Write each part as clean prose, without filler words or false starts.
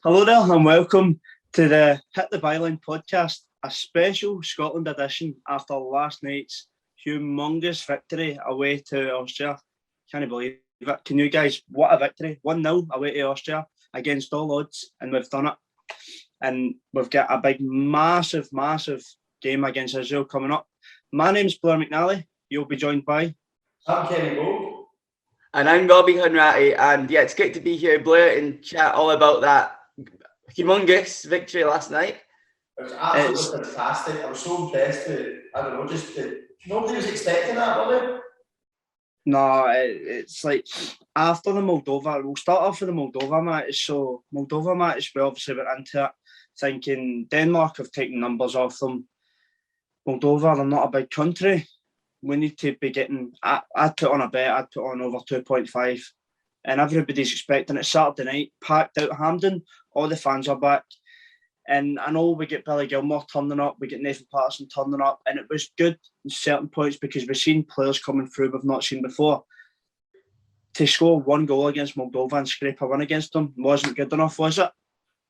Hello there and welcome to the Hit the Byline podcast, a special Scotland edition after last night's humongous victory away to Austria. Can't believe it. Can you guys, what a victory. 1-0 away to Austria against all odds, and we've done it. And we've got a big, massive game against Israel coming up. My name's Blair McNally. You'll be joined by... I'm Kenny Boag. And I'm Robbie Hanratty, and yeah, it's great to be here, Blair, and chat all about that humongous victory last night. It was absolutely fantastic. I was so impressed nobody was expecting that, was it? No, it's like after the Moldova, we'll start off with the Moldova match. So Moldova match, we obviously went into it thinking Denmark have taken numbers off them. Moldova, they're not a big country. We need to be getting, I'd put on a bet, I'd put on over 2.5. And everybody's expecting it Saturday night, packed out Hampden, all the fans are back. And I know we get Billy Gilmore turning up, we get Nathan Patterson turning up, and it was good in certain points because we've seen players coming through we've not seen before. To score one goal against Moldova and scrape a win against them wasn't good enough, was it?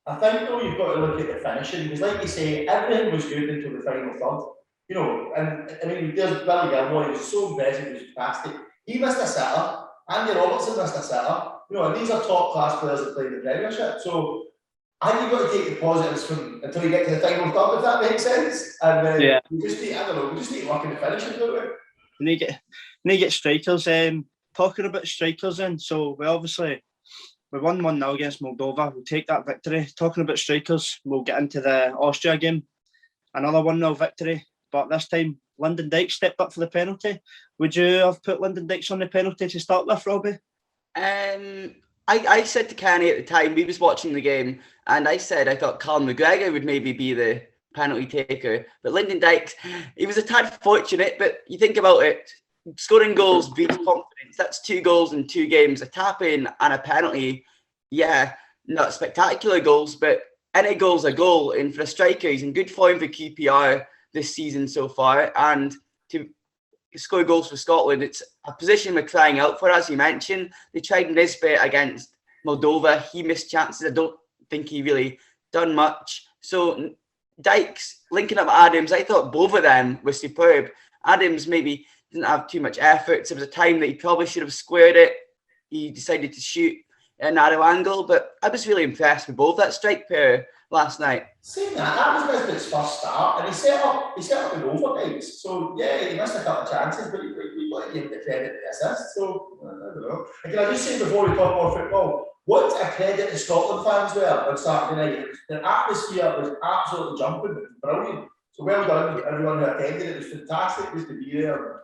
I think, though, you've got to look at the finishing, because like you say, everything was good until the final third. You know, and I mean, there's Billy Gilmore, he was so impressive, he was fantastic. He missed a sitter, Andy Robertson missed a sitter, you know, and these are top class players that play in the Premiership. So I think you've got to take the positives from until you get to the final third, if that makes sense. And then we just need to work in the finishing, don't we? We need to get strikers. Talking about strikers then, so we won 1-0 against Moldova. We'll take that victory. Talking about strikers, we'll get into the Austria game. Another 1-0 victory. But this time, Lyndon Dykes stepped up for the penalty. Would you have put Lyndon Dykes on the penalty to start with, Robbie? I said to Kenny at the time, we was watching the game, and I said I thought Callum McGregor would maybe be the penalty taker. But Lyndon Dykes, he was a tad fortunate, but you think about it, scoring goals breeds confidence. That's 2 goals in 2 games, a tap-in and a penalty. Yeah, not spectacular goals, but any goal's a goal. And for a striker, he's in good form for QPR this season so far, and to score goals for Scotland, it's a position we're crying out for. As you mentioned, they tried Nisbet against Moldova. He missed chances. I don't think he really done much. So Dykes linking up Adams, I thought both of them were superb. Adams maybe didn't have too much effort. There was a time that he probably should have squared it. He decided to shoot at a narrow angle, but I was really impressed with both that strike pair last night. Saying that was Nisbet's first start, and he set up the goal for Dykes. So yeah, he missed a couple of chances, but we got to give him the credit for the assist. So I don't know. And can I just say before we talk more football, what a credit to Scotland fans were on Saturday night. The atmosphere was absolutely jumping. It was brilliant. So well done everyone who attended. It was fantastic just to be there.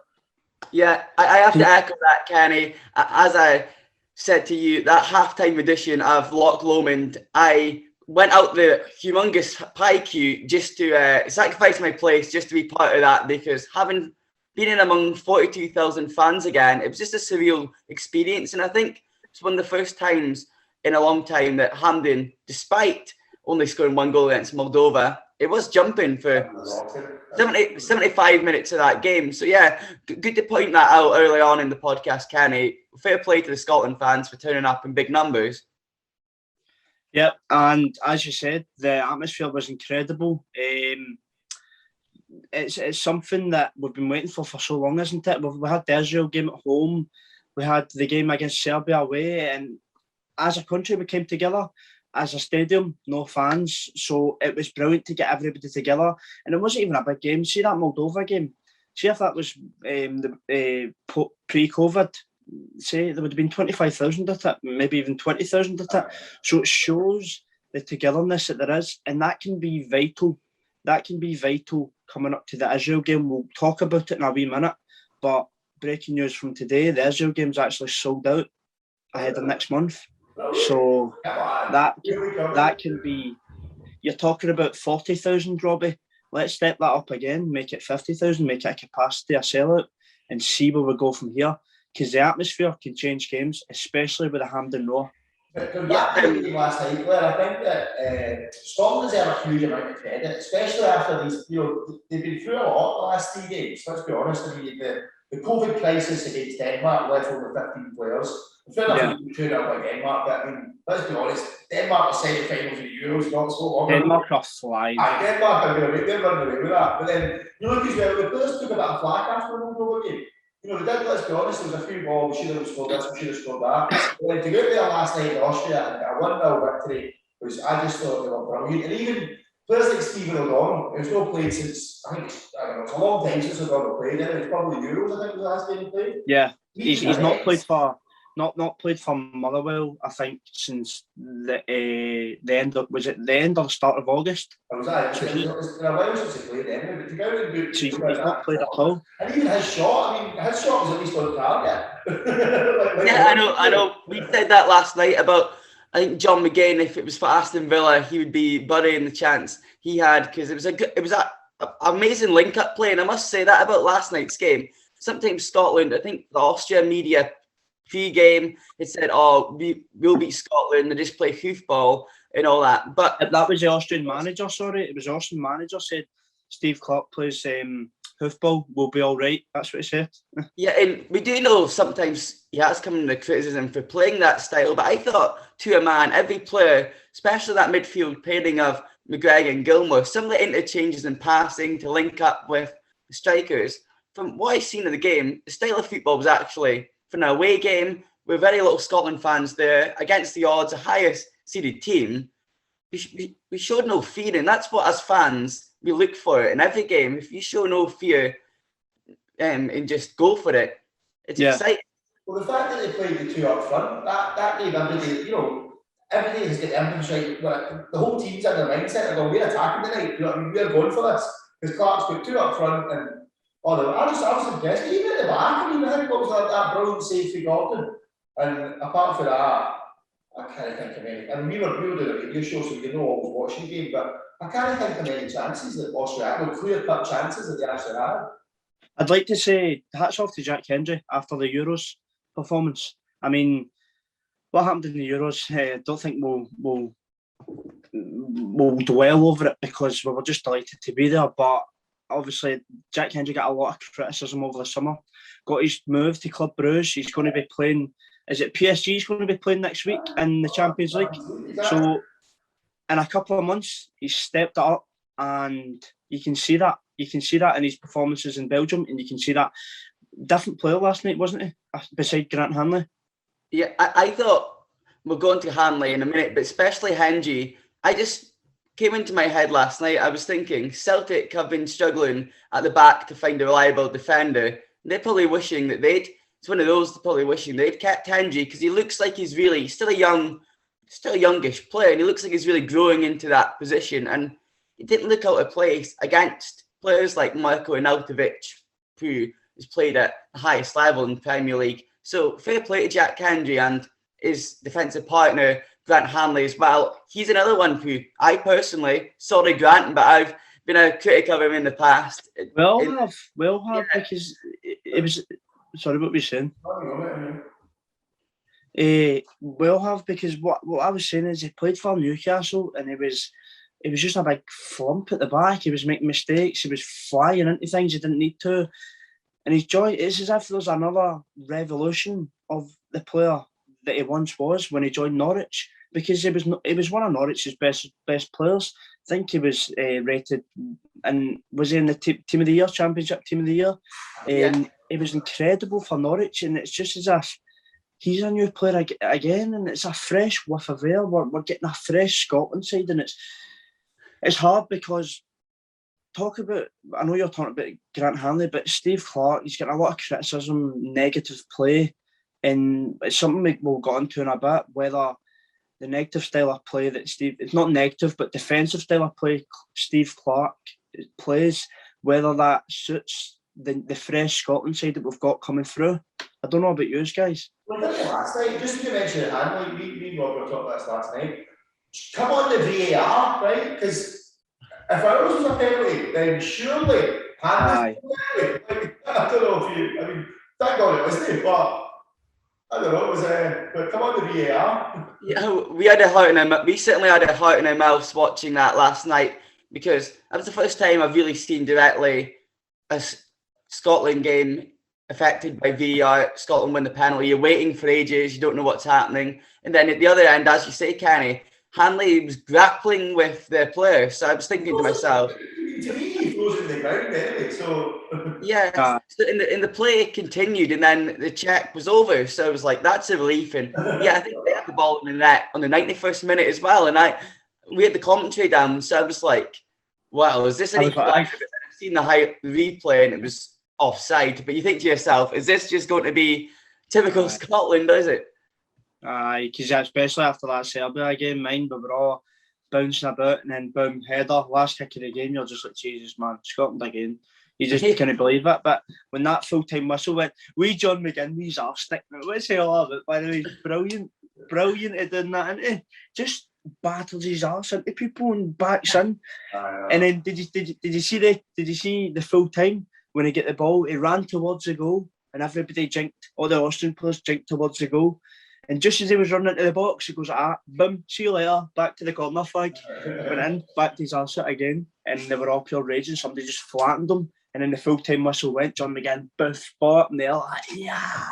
Yeah, I have to echo that, Kenny. As I said to you, that halftime edition of Loch Lomond, I went out the humongous pie queue just to sacrifice my place just to be part of that, because having been in among 42,000 fans again, it was just a surreal experience. And I think it's one of the first times in a long time that Hampden, despite only scoring 1 goal against Moldova, it was jumping for 75 minutes of that game. So yeah, good to point that out early on in the podcast, Kenny. Fair play to the Scotland fans for turning up in big numbers. Yep, and as you said, the atmosphere was incredible. It's something that we've been waiting for so long, isn't it? We had the Israel game at home, we had the game against Serbia away, and as a country we came together. As a stadium, no fans, so it was brilliant to get everybody together. And it wasn't even a big game. See that Moldova game? See if that was pre-COVID, say there would have been 25,000 at it, maybe even 20,000 at it. So it shows the togetherness that there is, and that can be vital. That can be vital coming up to the Israel game. We'll talk about it in a wee minute, but breaking news from today, the Israel game's actually sold out ahead of next month. So that can be, you're talking about 40,000, Robbie. Let's step that up again, make it 50,000, make it a capacity, a sellout, and see where we go from here. Because the atmosphere can change games, especially with the Hampden Roar. But going back to the game last night, Blair, I think that Scotland deserve a huge amount of credit, especially after these, they've been through a lot the last 3 days. Let's be honest, I mean, the COVID crisis against Denmark left over 15 players. Fair enough, you 2-0 by Denmark, but I mean, let's be honest, Denmark are semi-finals of the Euros not so long ago. Denmark are flying. Denmark are going to they're running away with that. But then, you look as well, the players took a bit of flack after the Moldova game. You know, they did, let's be honest, there was a few balls, we should have scored this, we should have scored that. But then to go out there last night in Austria and get a 1-0 victory was, I just thought they were brilliant. And even players like Stephen O'Donnell, who's not played since, I think, I don't know, it's a long time since O'Donnell played, and it's probably Euros, I think, was the last game he played. Yeah, he's not played for... Not played for Motherwell, I think, since the end of, was it the end or the start of August? Oh, was that? So it's been a while since he played anyway, but to go and do he's not played at all. And even his shot, I mean, his shot was at least on target. Yeah, I know. We said that last night about, I think John McGinn, if it was for Aston Villa, he would be burying the chance he had, because it was an amazing link-up play, and I must say that about last night's game. Sometimes Scotland, I think the Austria media pre-game, it said, "Oh, we'll beat Scotland. They just play hoofball and all that." But that was the Austrian manager. Sorry, it was the Austrian manager said Steve Clark plays hoofball. We'll be all right. That's what he said. Yeah, and we do know sometimes he has come under criticism for playing that style. But I thought, to a man, every player, especially that midfield pairing of McGregor and Gilmour, some of the interchanges and passing to link up with the strikers. From what I've seen of the game, the style of football was actually, for an away game with very little Scotland fans there, against the odds, the highest seeded team, we showed no fear, and that's what, as fans, we look for in every game. If you show no fear and just go for it, it's exciting. Well, the fact that they played the two up front, that gave everybody, you know, everybody has got the impulse right. Well, the whole team's in their mindset. They're going, we're attacking tonight. You know what I mean? We're going for this. Because Clark's put two up front, and I was impressed. Even at the back, I mean, I think it was that brilliant save for Gordon. And apart from that, I can't think of any. I mean, we were doing a radio show, so you know I was watching the game, but I can't think of any chances that Austria had, clear-cut chances that they actually had. I'd like to say hats off to Jack Hendry after the Euros performance. I mean, what happened in the Euros, I don't think we'll dwell over it because we were just delighted to be there, but obviously, Jack Hendry got a lot of criticism over the summer. Got his move to Club Brugge. He's going to be playing. Is it PSG? He's going to be playing next week in the Champions League. So, in a couple of months, he's stepped it up, and you can see that. You can see that in his performances in Belgium, and you can see that. Different player last night, wasn't he? Beside Grant Hanley. Yeah, I thought we're going to Hanley in a minute, but especially Hendry. I just came into my head last night. I was thinking Celtic have been struggling at the back to find a reliable defender. They're probably wishing that it's one of those probably wishing they'd kept Hendry, because he looks like he's still a youngish player, and he looks like he's really growing into that position. And he didn't look out of place against players like Marko Arnautovic, who has played at the highest level in the Premier League. So fair play to Jack Hendry and his defensive partner, Grant Hanley, as well. He's another one who I personally, sorry Grant, but I've been a critic of him in the past. Well have, because it was... Sorry, what were you saying? Well have, because what I was saying is he played for Newcastle and it was just a big flump at the back. He was making mistakes. He was flying into things he didn't need to. And it's as if there's another revolution of the player that he once was when he joined Norwich, because he was one of Norwich's best players. I think he was rated, and was he in the team of the year, championship team of the year? It was incredible for Norwich, and it's just as if he's a new player again, and it's a fresh whiff of air. We're getting a fresh Scotland side, and it's hard because I know you're talking about Grant Hanley, but Steve Clark, he's getting a lot of criticism, negative play, and it's something we'll get into in a bit, whether the negative style of play that it's not negative, but defensive style of play Steve Clark plays, whether that suits the fresh Scotland side that we've got coming through. I don't know about you guys. Well, I think last night, just to mention it, Hanley, me and Robbie were talking about this last night. Come on the VAR, right? Because if ours was a penalty, then surely Hanley's I don't know if you, I mean, thank God it wasn't, but I don't know, it was but come on the VAR. Yeah, we certainly had a heart in our mouths watching that last night, because that was the first time I've really seen directly a Scotland game affected by VAR. Scotland win the penalty. You're waiting for ages. You don't know what's happening. And then at the other end, as you say, Kenny, Hanley was grappling with the player. So I was thinking to myself, to me, he throws it in the ground anyway. So yeah. So in the play continued, and then the check was over. So I was like, that's a relief. And yeah, I think they had the ball in the net on the 91st minute as well. And we had the commentary down, so I was like, wow, is this an equaliser? I've seen the replay and it was offside. But you think to yourself, is this just going to be typical Scotland, is it? Aye, because especially after that Serbia game, we were all bouncing about and then boom, header, last kick of the game, you're just like, Jesus, man, Scotland again. You just can't believe it. But when that full-time whistle went, John McGinley's arse stick, what's he all about, by the way? Brilliant at doing that, isn't he? Just battles his arse into people and backs in. And then did you see the full time when he get the ball? He ran towards the goal and everybody jinked. All the Austrian players jinked towards the goal. And just as he was running into the box, he goes, boom, see you later, back to the corner flag. Went in, back to his arse again, and they were all pure raging. Somebody just flattened him. And then the full-time whistle went, John McGinn, boof, bought, and they're like, yeah.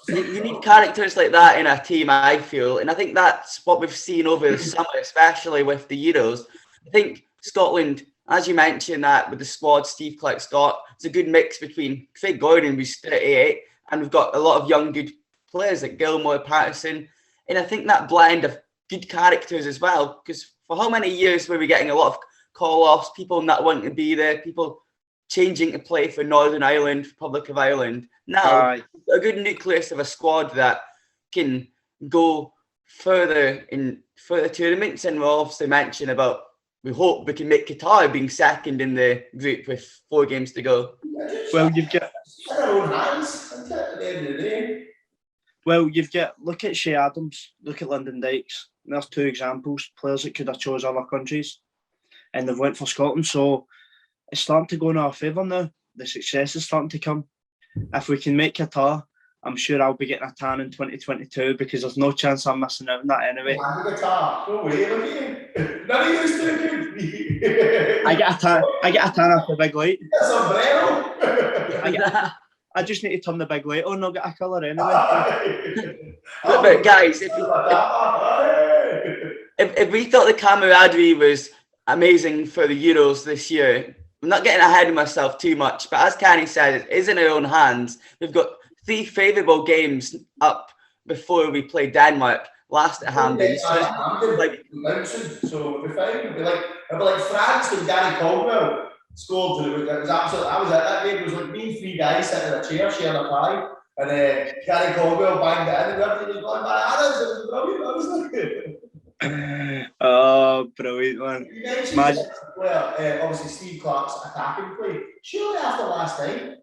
You need characters like that in a team, I feel. And I think that's what we've seen over the summer, especially with the Euros. I think Scotland, as you mentioned, that with the squad Steve Clarke's got, it's a good mix between Craig Gordon, who's 38, and we've got a lot of young, good players like Gilmore, Patterson. And I think that blend of good characters as well, because for how many years were we getting a lot of call-offs, people not wanting to be there, people changing to play for Northern Ireland, Republic of Ireland. Now, a good nucleus of a squad that can go further in further tournaments. And we'll obviously mention about, we hope we can make Qatar being second in the group with 4 games to go. Well, you've got our own hands at the end of the day. Well, look at Shea Adams, look at Lyndon Dykes. There's 2 examples, players that could have chose other countries, and they've went for Scotland. So it's starting to go in our favour now. The success is starting to come. If we can make Qatar, I'm sure I'll be getting a tan in 2022 because there's no chance I'm missing out on that anyway. No way, look at you. None of you too good. I get a tan off the big light. That's umbrella. I just need to turn the big light on. I'll get a colour anyway. But guys, if we thought the camaraderie was amazing for the Euros this year, I'm not getting ahead of myself too much, but as Kenny said, it is in our own hands. We've got 3 favourable games up before we play Denmark, last at Hampden. So we'll be fine. It'll be like France when Gary Caldwell scored. It was absolutely, that game was like me and 3 guys sitting in a chair sharing a pie, and Gary Caldwell banged it in, and everybody was going, bananas. It was brilliant. I was like, oh, brilliant, man. You mentioned obviously Steve Clarke's attacking play. Surely after last night,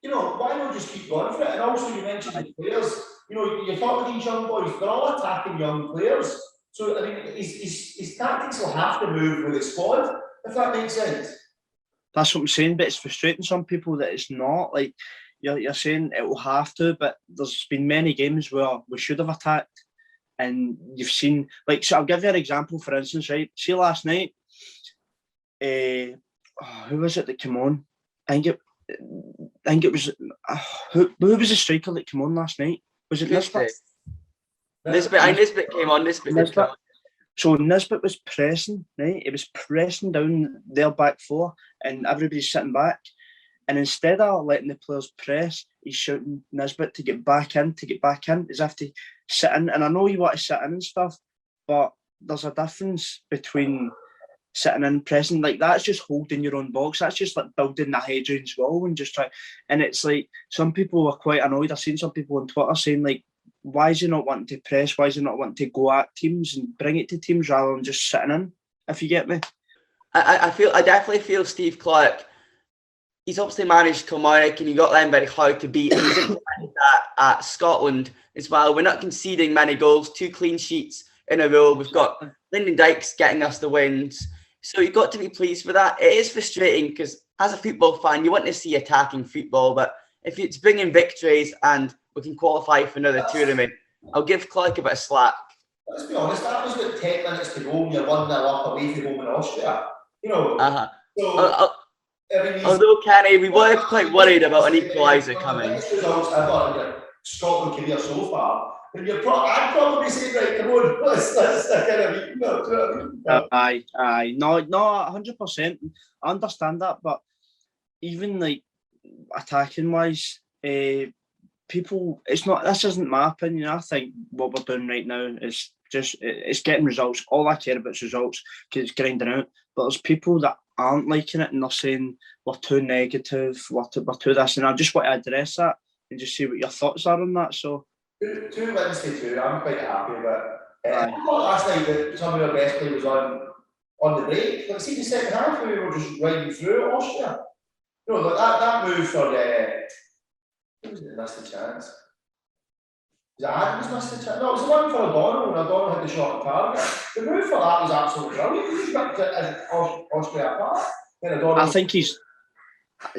why not just keep going for it? And also you mentioned the players. You thought these young boys, they're all attacking young players. So, I mean, his tactics will have to move with his squad, if that makes sense. That's what I'm saying, but it's frustrating some people that it's not. Like, you're saying it will have to, but there's been many games where we should have attacked. And you've seen, so I'll give you an example, for instance, right? See last night, who was it that came on? I think it was, who was the striker that came on last night? Was it Nisbet? Nisbet came on, Nisbet. So Nisbet was pressing, right? It was pressing down their back 4 and everybody's sitting back. And instead of letting the players press, he's shouting Nisbet to get back in, as if to sit in. And I know you want to sit in and stuff, but there's a difference between sitting in and pressing. Like, that's just holding your own box. That's just like building the Hadrian's Wall and just try. And it's like, some people were quite annoyed. I've seen some people on Twitter saying, like, why is he not wanting to press? Why is he not wanting to go at teams and bring it to teams rather than just sitting in, if you get me? I definitely feel Steve Clarke, he's obviously managed Kilmarnock and he got them very hard to beat. He's implemented that at Scotland as well. We're not conceding many goals, 2 clean sheets in a row. We've got Lyndon Dykes getting us the wins. So you've got to be pleased with that. It is frustrating because as a football fan, you want to see attacking football, but if it's bringing victories and we can qualify for another tournament, I'll give Clarke a bit of slack. Let's be honest, that was about 10 minutes to go. You're 1-0 up away from home in Austria. Although, Kenny, we were quite worried about an equaliser coming. The best results ever in your Scotland career so far. And I'd probably say, right, come on, let's stick in a meeting. Do you know what I mean? Aye. No, 100%. I understand that, but even like attacking wise, people, this isn't my opinion. I think what we're doing right now is just, it's getting results. All I care about is results because it's grinding out. But there's people that aren't liking it and they're saying we're too negative, we're too this, and I just want to address that and just see what your thoughts are on that. So 2 Wednesday 2, I'm quite happy about it. I thought last night that some of our best play was on the break. Like, see the second half, we were just riding through Austria. You know, like that move for who was it that missed the chance? Was it Adams missed the chance? No, it was the one for O'Donnell, and O'Donnell had the shot on target. The move for that was absolutely brilliant. He just ripped it as Austria apart. I think he's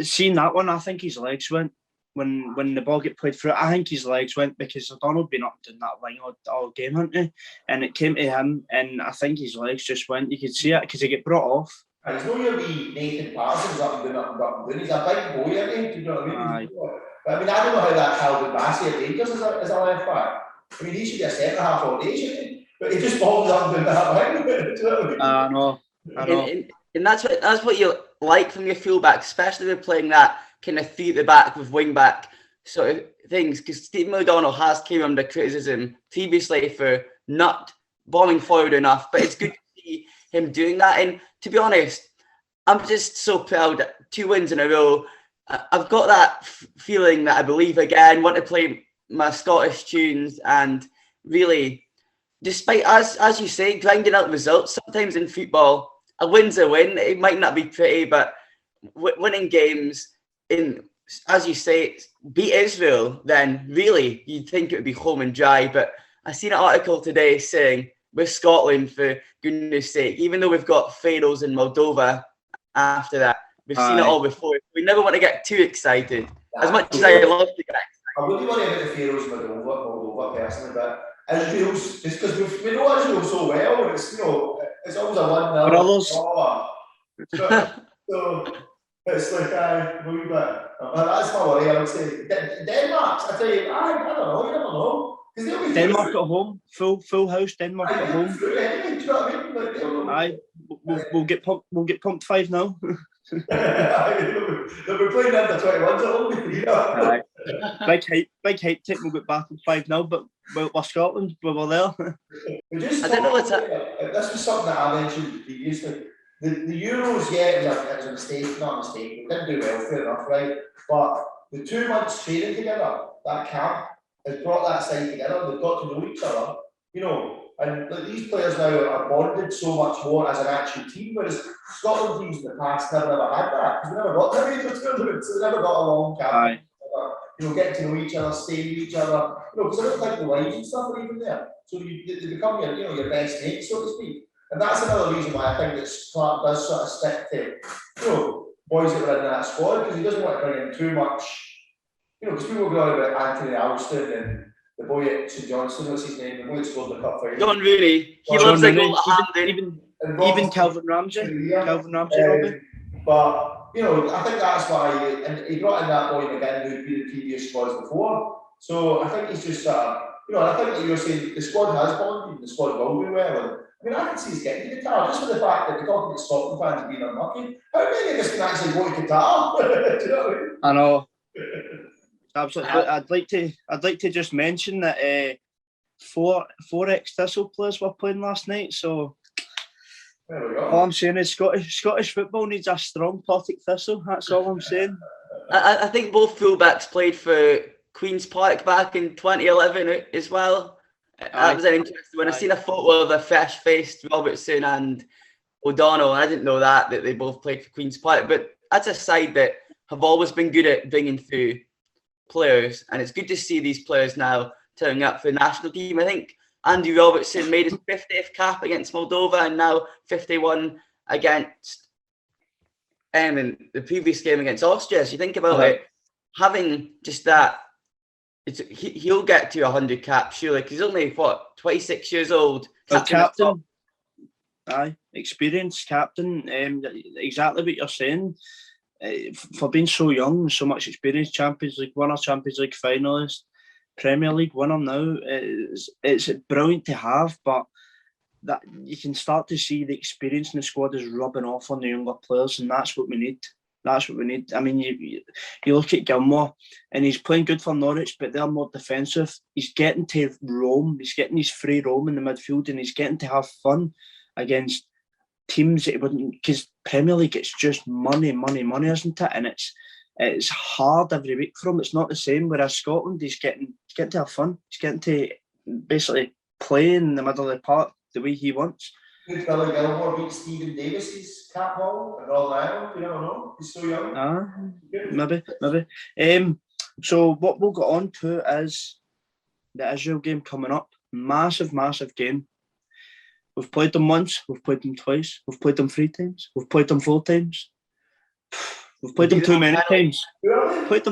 seen that one. I think his legs went when the ball get played through. I think his legs went because O'Donnell been up doing that wing all game, hadn't he? And it came to him, and I think his legs just went. You could see it because he get brought off. And it's no your wee Nathan Parsons up and doing. He's a big boy, isn't he? Do you know what I mean? But I mean, I don't know how that Calvin Bassey at Rangers is a left back. I mean, he should be a centre half all day, shouldn't he? But he just falls up and doing that wing. Do you know what I mean? I know. And that's what you like from your fullback, especially with playing that kind of three at the back with wing back sort of things. Because Stephen O'Donnell has came under criticism previously for not bombing forward enough, but it's good to see him doing that. And to be honest, I'm just so proud. 2 wins in a row. I've got that feeling that I believe again, want to play my Scottish tunes, and really, despite, as you say, grinding out results, sometimes in football, a win's a win. It might not be pretty, but winning games, as you say, beat Israel, then really you'd think it would be home and dry. But I seen an article today saying we're Scotland, for goodness sake, even though we've got Faroes and Moldova after that. We've seen it all before. We never want to get too excited. As much as I love to get excited. I wouldn't worry about the Faroes and Moldova personally, but Israel's, just because we know Israel so well, and it's, you know, it's always a 1-0. Brothers. So it's like a wee bit. That's my worry, I would say. Denmark, I tell you, I don't know, you never know. Denmark at home, full house. Denmark at home. Anyway, do you know what I mean? Aye, we'll get pumped 5-0. They'll be playing under 21s at home, you know. Aye. Big hype take. We'll get back in 5-0, but we're Scotland. We're there. I don't know what's that. This was something that I mentioned previously. The Euros, it was a mistake, not a mistake. We didn't do well, fair enough, right? But the 2 months training together, that camp, has brought that side together. They've got to know each other, you know. And like, these players now are bonded so much more as an actual team, whereas Scotland teams in the past never had that, because we never got the major tournaments, so they never got a long camp. You know, getting to know each other, staying with each other. You know, because I don't think the wives and stuff are even there. So they become your best mates, so to speak. And that's another reason why I think that Clark does sort of stick to, boys that are in that squad, because he doesn't want to bring in too much. Because people go on about Anthony Alston and the boy at St Johnstone, what's his name? The boy that scored the cup for you. John Rooney. He loves a goal at hand. Even Calvin Ramsey. Robbie. But, I think that's why, and he brought in that boy McGinn who'd been in previous squads before. So I think he's just, and I think like you were saying, the squad has bonded, the squad will do well. And I can see us getting to Qatar, just for the fact that we're talking about Scotland fans being unlucky. How many of us can actually go to Qatar? Do you know what I mean? I know. Absolutely. I'd like to just mention that 4 ex-Thistle players were playing last night. So there we go. All I'm saying is Scottish football needs a strong Partick Thistle. That's all I'm saying. I think both fullbacks played for Queen's Park back in 2011 as well. That was an interesting one. I seen a photo of a fresh-faced Robertson and O'Donnell. I didn't know that they both played for Queen's Park. But that's a side that have always been good at bringing through players, and it's good to see these players now turning up for the national team. I think Andy Robertson made his 50th cap against Moldova, and now 51 against in the previous game against Austria. So you think about it, having just that, he'll get to 100 caps surely, because he's only 26 years old. Captain. Aye, experienced captain. Exactly what you're saying. for being so young, so much experience, Champions League winner, Champions League finalist, Premier League winner now. It's brilliant to have, but that you can start to see the experience in the squad is rubbing off on the younger players, and that's what we need. That's what we need. I mean, you look at Gilmore, and he's playing good for Norwich, but they're more defensive. He's getting to roam. He's getting his free roam in the midfield, and he's getting to have fun against teams that he wouldn't. Because Premier League, it's just money, isn't it? And it's hard every week for him. It's not the same. Whereas Scotland, he's getting to have fun. He's getting to basically play in the middle of the park the way he wants. Could Billy Gilmore beat Stephen Davis's cap haul at Northern Ireland? You never know. He's so young. Maybe. So what we'll go on to is the Israel game coming up. Massive game. We've played them once. We've played them twice. We've played them 3 times. We've played them 4 times. We've played them too many times. Played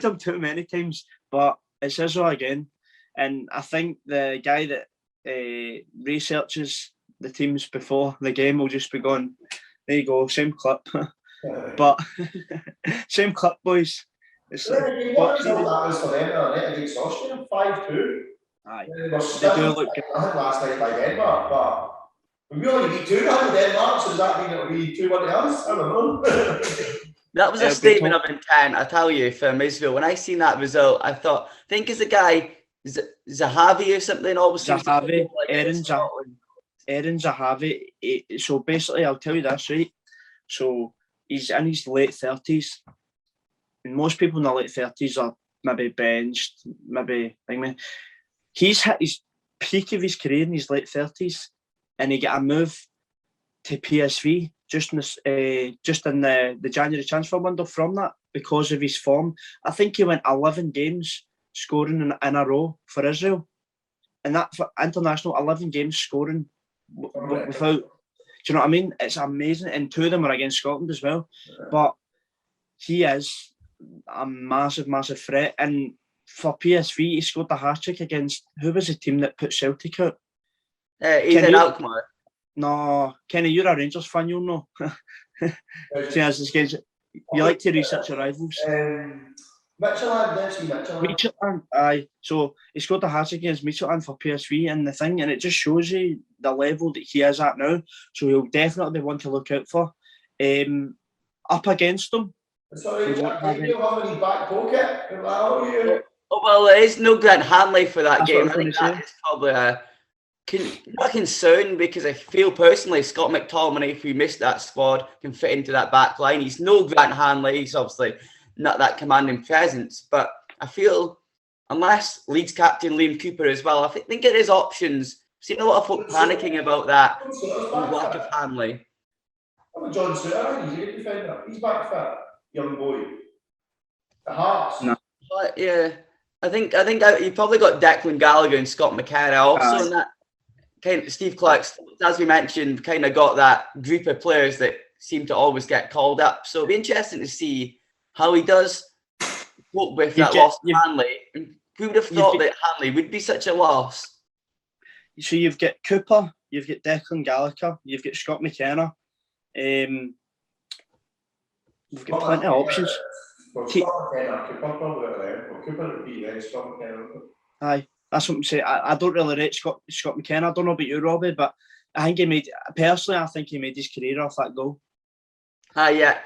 them too many times. But it's Israel again, and I think the guy that researches the teams before the game will just be going, there you go, same clip. But same clip, boys. It's like, what result that was for them against Austria? 5-2. Aye. They do look good. I think last night by Denmark, but we only beat 2-0 with Denmark, so does that mean it'll be 2-1 to us? I don't know. That was a statement of intent, I tell you, from Israel. When I seen that result, I thought, think as a guy, Zahavi or something, always Zahavi, Aaron Zahavi. So basically, I'll tell you this, right? So he's in his late 30s. And most people in their late 30s are maybe benched, maybe. He's hit his peak of his career in his late 30s, and he got a move to PSV just in the January transfer window from that because of his form. I think he went 11 games scoring in a row for Israel, and that for international 11 games scoring without. Do you know what I mean? It's amazing, and 2 of them are against Scotland as well. But he is a massive threat, and for PSV, he scored a hat-trick against who was the team that put Celtic out? Ethan Alkmaar. No, Kenny, you're a Rangers fan, you'll know. You like to research your rivals. Midtjylland, aye. So he scored a hat-trick against Midtjylland for PSV and it just shows you the level that he is at now. So he'll definitely be one to look out for. Up against them. Sorry, Jack, do you have any back pocket? Oh, well, there is no Grant Hanley for that game. I think that is probably a concern because I feel personally Scott McTominay, if we missed that squad, can fit into that back line. He's no Grant Hanley. He's obviously not that commanding presence. But I feel unless Leeds captain Liam Cooper as well, I think it is options. I've seen a lot of folk panicking about that. Lack of Hanley. John Suter, he's a good defender. He's back fit, young boy. The Hearts. No. But yeah. I think you probably got Declan Gallagher and Scott McKenna also in that kind of Steve Clark's, as we mentioned, kind of got that group of players that seem to always get called up. So it'll be interesting to see how he does cope with that loss of Hanley. Who would have thought that Hanley would be such a loss? So you've got Cooper, you've got Declan Gallagher, you've got Scott McKenna. We've got plenty of options. Aye, that's what I'm saying. I don't really rate Scott McKenna. I don't know about you, Robbie, but I think he made his career off that goal. Yeah.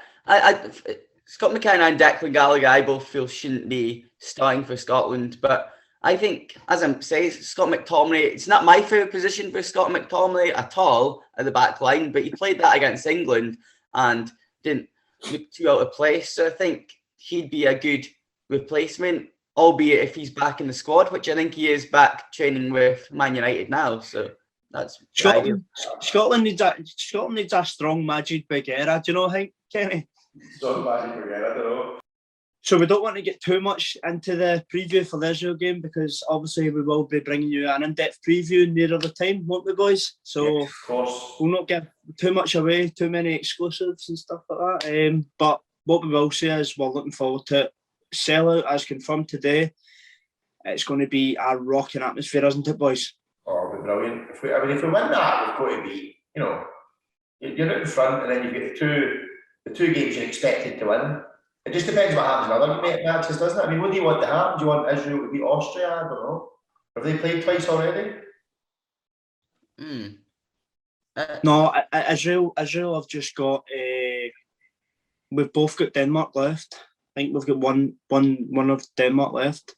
Scott McKenna and Declan Gallagher, I both feel shouldn't be starting for Scotland, but I think, as I'm saying, Scott McTominay, it's not my favourite position for Scott McTominay at all at the back line, but he played that against England and didn't look too out of place. So I think he'd be a good replacement, albeit if he's back in the squad, which I think he is back training with Man United now. So that's Scotland needs a strong Majid Beguera. Do you know, Kenny? Strong Majid Beguera, I don't know. So we don't want to get too much into the preview for the Israel game because obviously we will be bringing you an in-depth preview nearer the time, won't we, boys? So of course. We'll not give too much away, too many exclusives and stuff like that. But what we will say is we're looking forward to it. Sellout as confirmed today. It's going to be a rocking atmosphere, isn't it, boys? Oh, it'll be brilliant. If we win that, we've got to be, you're out in front and then you get the the 2 games you're expected to win. It just depends what happens in other matches, doesn't it? I mean, what do you want to happen? Do you want Israel to beat Austria? I don't know. Have they played twice already? No, Israel have just got. We've both got Denmark left. I think we've got one of Denmark left,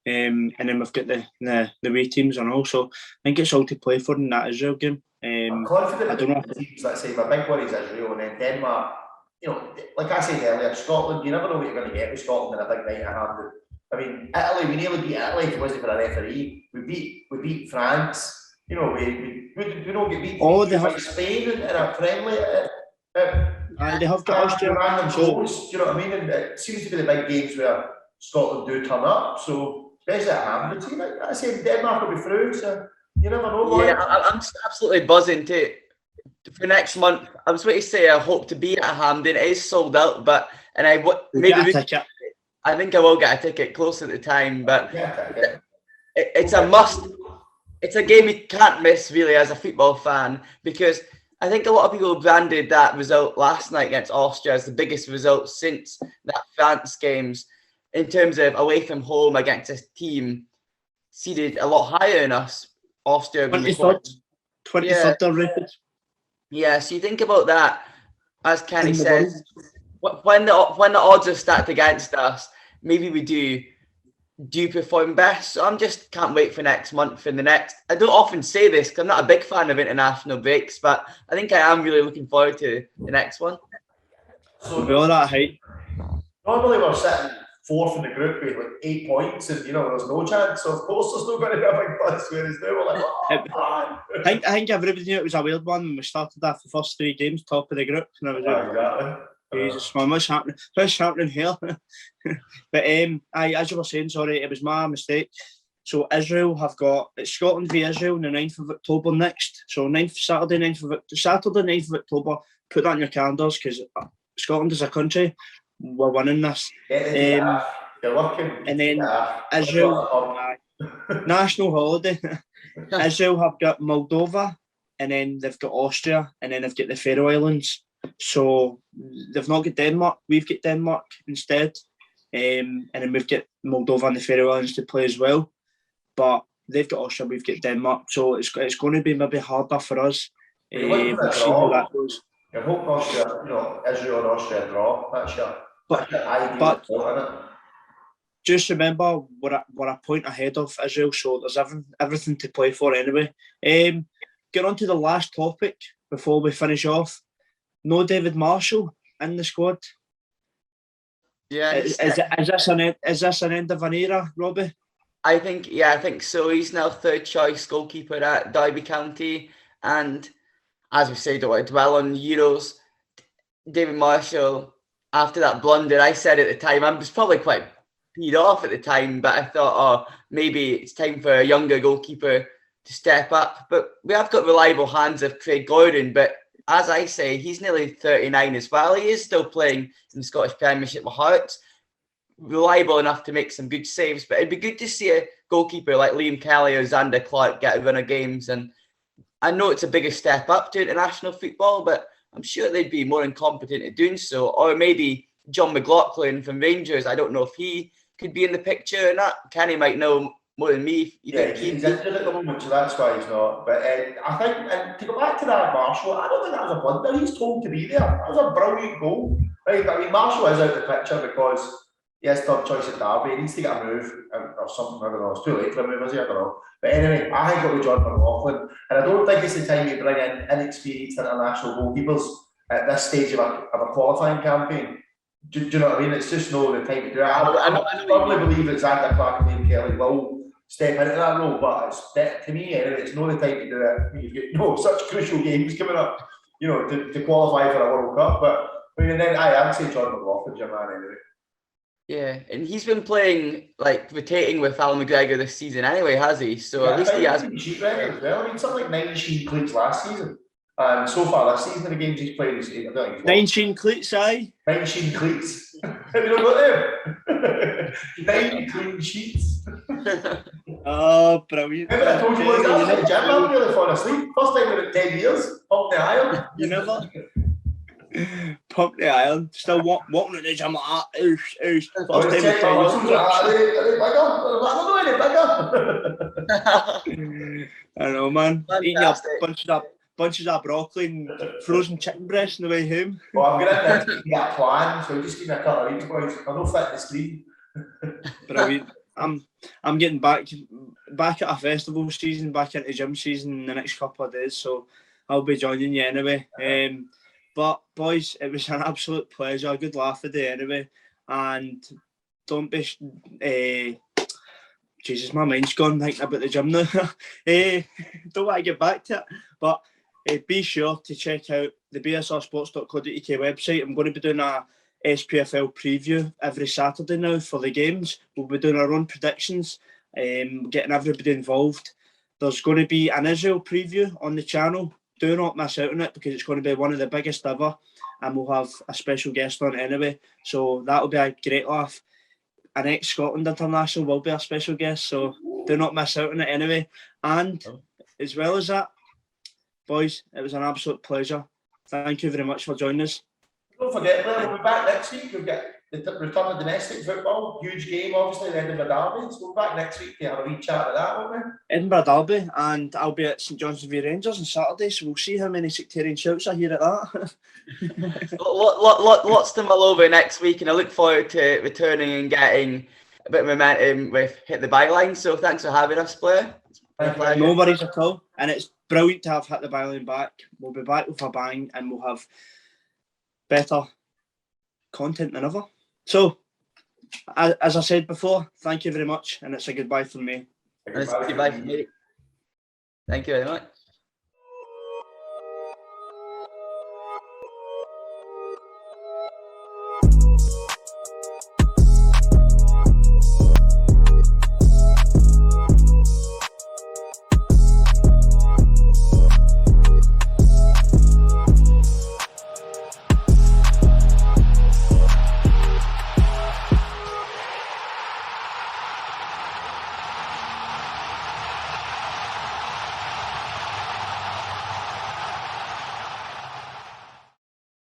and then we've got the wee teams and all. So I think it's all to play for in that Israel game. I'm confident. I don't know. Teams, let's say, my big worry is Israel, and then Denmark. You know, like I said earlier, Scotland. You never know what you're going to get with Scotland in a big night at Hampden. I mean, Italy. We nearly beat Italy if it wasn't for a referee. We beat France. You know, we don't get beat. Oh, they have Spain in a friendly. they have got Austria. Random goals, you know what I mean? And it seems to be the big games where Scotland do turn up. So, especially at Hampden, like I said, Denmark will be through. So, you never know. Yeah, I'm absolutely buzzing for next month. I was waiting to say I hope to be at Hampden. It is sold out, but I think I will get a ticket close at the time. But it's a must. It's a game you can't miss, really, as a football fan, because I think a lot of people branded that result last night against Austria as the biggest result since that France games in terms of away from home against a team seeded a lot higher than us. Austria. 23rd they're rated. Yeah, so you think about that, as Kenny says, when the odds are stacked against us, maybe we do perform best. So I'm just can't wait for next month and the next. I don't often say this because I'm not a big fan of international breaks, but I think I am really looking forward to the next one. So we'll be all that height. Normally we're sitting 4th in the group with like 8 points, and there's no chance. So of course there's not going to be a big buzz. Whereas now we're like, I think everybody knew it was a weird one when we started after the first 3 games, top of the group, and I was exactly. Jesus, man, what's happening here? But as you were saying, sorry, it was my mistake. So Israel have got, it's Scotland v Israel on the 9th of October next. So Saturday 9th of October, put that in your calendars, because Scotland is a country, we're winning this. You're working. And then Israel, national holiday. Israel have got Moldova, and then they've got Austria, and then they've got the Faroe Islands. So they've not got Denmark, we've got Denmark instead, and then we've got Moldova and the Faroe Islands to play as well, but they've got Austria, we've got Denmark, so it's going to be maybe harder for us. We'll see how that goes. I hope Austria, Israel and Austria draw. That's your but just remember we're a point ahead of Israel, so there's everything to play for anyway. Get on to the last topic before we finish off. No David Marshall in the squad. Yeah, is this an end of an era, Robbie? I think so. He's now 3rd choice goalkeeper at Derby County, and as we say, don't want to dwell on Euros. David Marshall, after that blunder, I said at the time, I was probably quite peed off at the time, but I thought, maybe it's time for a younger goalkeeper to step up. But we have got reliable hands of Craig Gordon, but as I say, he's nearly 39 as well. He is still playing in the Scottish Premiership with Hearts. Reliable enough to make some good saves, but it'd be good to see a goalkeeper like Liam Kelly or Xander Clark get a run of games. And I know it's a bigger step up to international football, but I'm sure they'd be more than competent at doing so. Or maybe John McLaughlin from Rangers. I don't know if he could be in the picture or not. Kenny might know more than me. He's injured at the moment, so that's why he's not. But I think, and to go back to that Marshall, I don't think that was a blunder. He's told to be there. That was a brilliant goal. Right? I mean, Marshall is out of the picture because he has 3rd choice at Derby. He needs to get a move or something. I don't know. It's too late for a move, is he? I don't know. But anyway, I think it was John McLaughlin, and I don't think it's the time you bring in inexperienced international goalkeepers at this stage of a qualifying campaign. Do you know what I mean? It's just not the time to do it. I firmly believe that Xander Clark and Liam Kelly will step into that role, but to me, anyway, it's not the time to do it. You've got such crucial games coming up, to qualify for a World Cup. But I mean, and then I'd say John McLaughlin's your man anyway. Yeah, and he's been playing, rotating with Al McGregor this season anyway, has he? So yeah, at least he has. Sheet record as well. I mean, something like 19 cleats last season. And so far this season, the games he's played, I don't think 19 cleats, aye? 19 cleats. Have you not got them? 9 clean sheets. Oh, brilliant. I told you what I was at the gym, I'm really falling asleep. First time in 10 years, up the aisle. You never. pumped the iron. Still walking at the gym like that. First Oh, time in check 10 my years. muscles. Are they bigger? I know, man. Eating your Fantastic. bunches of broccoli and frozen chicken breast on the way home. Well, I'm going to get a plan, so just give me a couple of weeks, boys. I don't fit in the screen. Brilliant. I'm getting back at a festival season, back into gym season in the next couple of days, so I'll be joining you anyway. But boys, it was an absolute pleasure. Good laugh today anyway, and don't be. Jesus, my mind's gone thinking about the gym now. Don't want to get back to it, but be sure to check out the bsrsports.co.uk website. I'm going to be doing a SPFL preview every Saturday now for the games. We'll be doing our own predictions, getting everybody involved. There's going to be an Israel preview on the channel. Do not miss out on it because it's going to be one of the biggest ever, and we'll have a special guest on anyway. So that'll be a great laugh. An ex-Scotland international will be a special guest, so do not miss out on it anyway. And as well as that, boys, it was an absolute pleasure. Thank you very much for joining us. Don't forget, Blair, we'll be back next week. We'll get the return of domestic football. Huge game, obviously, the Edinburgh Derby. So we'll be back next week to have a wee chat of that, won't we? Edinburgh Derby, and I'll be at St John's v Rangers on Saturday, so we'll see how many sectarian shouts I hear at that. Lots to mull over next week, and I look forward to returning and getting a bit of momentum with Hit the Byline. So thanks for having us, Blair. No worries at all, and it's brilliant to have Hit the Byline back. We'll be back with a bang, and we'll have better content than ever. So, as I said before, thank you very much, and it's a goodbye from me. And it's a goodbye from me. Thank you very much.